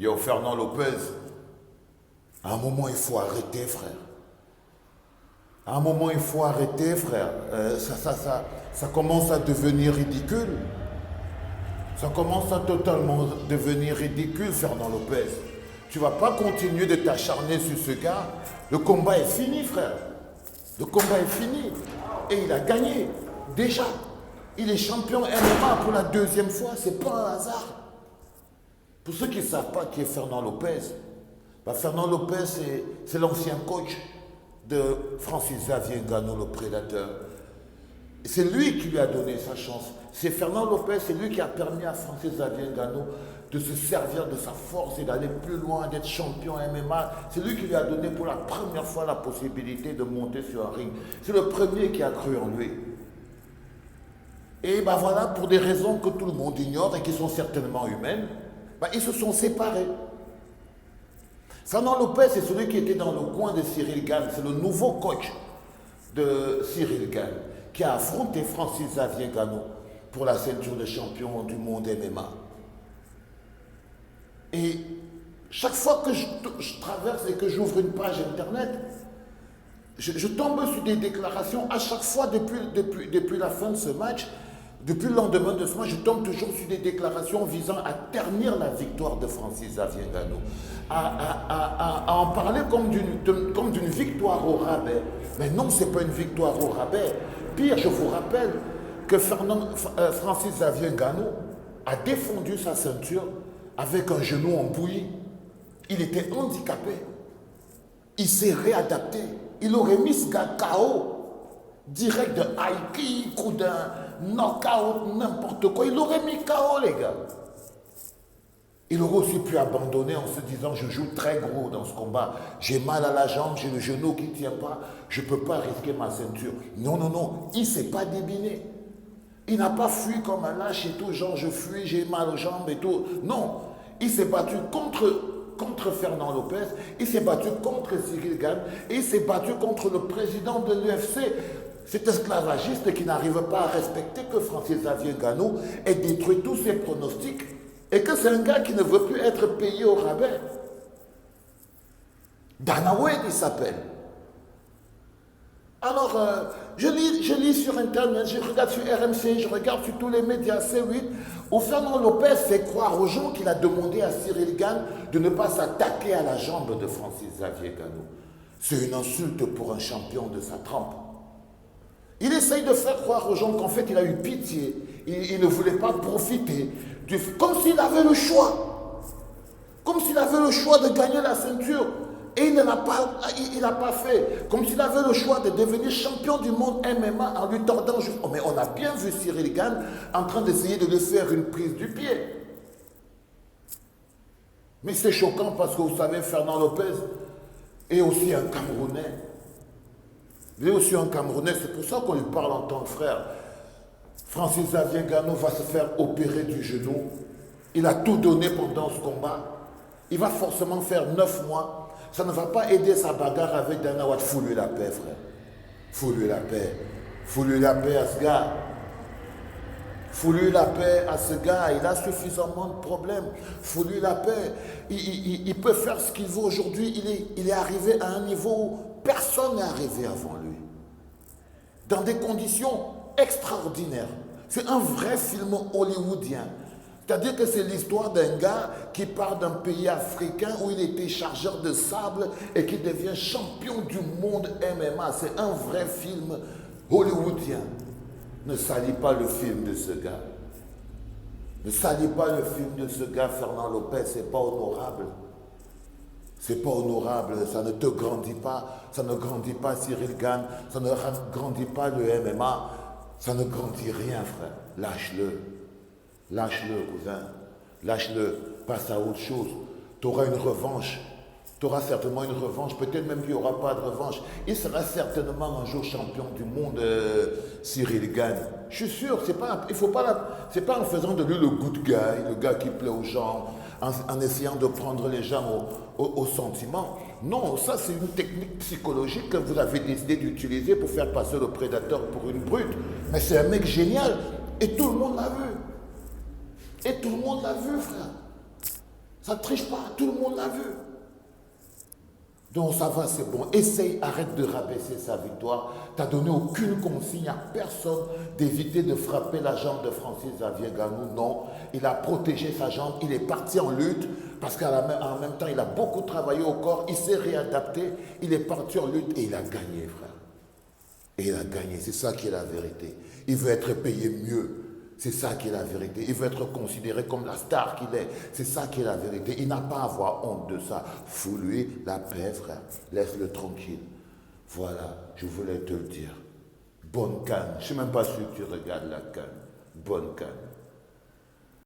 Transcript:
Yo, Fernand Lopez, à un moment, il faut arrêter, frère. À un moment, il faut arrêter, frère. Ça commence à devenir ridicule. Ça commence à totalement devenir ridicule, Fernand Lopez. Tu vas pas continuer de t'acharner sur ce gars. Le combat est fini, frère. Le combat est fini. Et il a gagné. Déjà. Il est champion MMA pour la deuxième fois. C'est pas un hasard. Pour ceux qui ne savent pas qui est Fernand Lopez, Fernand Lopez, c'est l'ancien coach de Francis Xavier Ngannou, le prédateur. C'est lui qui lui a donné sa chance. C'est Fernand Lopez, c'est lui qui a permis à Francis Xavier Ngannou de se servir de sa force et d'aller plus loin, d'être champion MMA. C'est lui qui lui a donné pour la première fois la possibilité de monter sur un ring. C'est le premier qui a cru en lui. Et voilà, pour des raisons que tout le monde ignore et qui sont certainement humaines, ils se sont séparés. Fernand Lopez, c'est celui qui était dans le coin de Cyril Gane. C'est le nouveau coach de Cyril Gane qui a affronté Francis Xavier Ngannou pour la ceinture de champion du monde MMA. Et chaque fois que je traverse et que j'ouvre une page internet, je tombe sur des déclarations à chaque fois depuis la fin de ce match. Depuis le lendemain de ce match, je tombe toujours sur des déclarations visant à ternir la victoire de Francis Xavier Ngannou, à en parler comme d'une victoire au rabais. Mais non, ce n'est pas une victoire au rabais. Pire, je vous rappelle que Francis Xavier Ngannou a défendu sa ceinture avec un genou en bouillie. Il était handicapé. Il s'est réadapté. Il aurait mis ce gars KO, direct de high kick ou d'un knockout, n'importe quoi. Il aurait mis KO, les gars. Il aurait aussi pu abandonner en se disant, je joue très gros dans ce combat. J'ai mal à la jambe, j'ai le genou qui ne tient pas, je ne peux pas risquer ma ceinture. Non, non, non, il ne s'est pas débiné. Il n'a pas fui comme un lâche et tout, genre je fuis, j'ai mal aux jambes et tout. Non, il s'est battu contre Fernand Lopez, il s'est battu contre Cyril Gane, et il s'est battu contre le président de l'UFC. Cet esclavagiste qui n'arrive pas à respecter que Francis Xavier Ngannou ait détruit tous ses pronostics et que c'est un gars qui ne veut plus être payé au rabais. Dana White, il s'appelle. Alors, je lis sur Internet, je regarde sur RMC, je regarde sur tous les médias C8, où Fernand Lopez fait croire aux gens qu'il a demandé à Cyril Gane de ne pas s'attaquer à la jambe de Francis Xavier Ngannou. C'est une insulte pour un champion de sa trempe. Il essaye de faire croire aux gens qu'en fait il a eu pitié, il ne voulait pas profiter, comme s'il avait le choix. Comme s'il avait le choix de gagner la ceinture. Et il n'a pas fait. Comme s'il avait le choix de devenir champion du monde MMA en lui tordant juste. Oh, mais on a bien vu Cyril Gane en train d'essayer de lui faire une prise du pied. Mais c'est choquant parce que vous savez, Fernand Lopez est aussi un Camerounais. Il est aussi un Camerounais, c'est pour ça qu'on lui parle en tant que frère. Francis Xavier Ngannou va se faire opérer du genou. Il a tout donné pendant ce combat. Il va forcément faire 9 mois. Ça ne va pas aider sa bagarre avec Dana White. Fous-lui la paix, frère. Fous-lui la paix. Fous-lui la paix à ce gars. Fous-lui la paix à ce gars. Il a suffisamment de problèmes. Fous-lui la paix. Il peut faire ce qu'il veut aujourd'hui. Il est arrivé à un niveau où personne n'est arrivé avant lui. Dans des conditions extraordinaires. C'est un vrai film hollywoodien. C'est-à-dire que c'est l'histoire d'un gars qui part d'un pays africain où il était chargeur de sable et qui devient champion du monde MMA. C'est un vrai film hollywoodien. Ne salis pas le film de ce gars. Ne salis pas le film de ce gars, Fernand Lopez. C'est pas honorable. C'est pas honorable. Ça ne te grandit pas. Ça ne grandit pas Cyril Gane. Ça ne grandit pas le MMA. Ça ne grandit rien, frère. Lâche-le. Lâche-le, cousin. Lâche-le. Passe à autre chose. Tu auras une revanche. Tu auras certainement une revanche. Peut-être même qu'il n'y aura pas de revanche. Il sera certainement un jour champion du monde, Cyril Gane. Je suis sûr, c'est pas en faisant de lui le good guy, le gars qui plaît aux gens, en essayant de prendre les gens au sentiment. Non, ça c'est une technique psychologique que vous avez décidé d'utiliser pour faire passer le prédateur pour une brute. Mais c'est un mec génial. Et tout le monde l'a vu. Et tout le monde l'a vu, frère. Ça ne triche pas, tout le monde l'a vu. Donc ça va, c'est bon. Essaye, arrête de rabaisser sa victoire. Tu n'as donné aucune consigne à personne d'éviter de frapper la jambe de Francis Xavier Ngannou. Non, il a protégé sa jambe, il est parti en lutte parce qu'en même temps, il a beaucoup travaillé au corps, il s'est réadapté, il est parti en lutte et il a gagné, frère. Et il a gagné, c'est ça qui est la vérité. Il veut être payé mieux. C'est ça qui est la vérité. Il veut être considéré comme la star qu'il est. C'est ça qui est la vérité. Il n'a pas à avoir honte de ça. Fous-lui la paix, frère. Laisse-le tranquille. Voilà, je voulais te le dire. Bonne canne. Je ne sais même pas si tu regardes la canne. Bonne canne.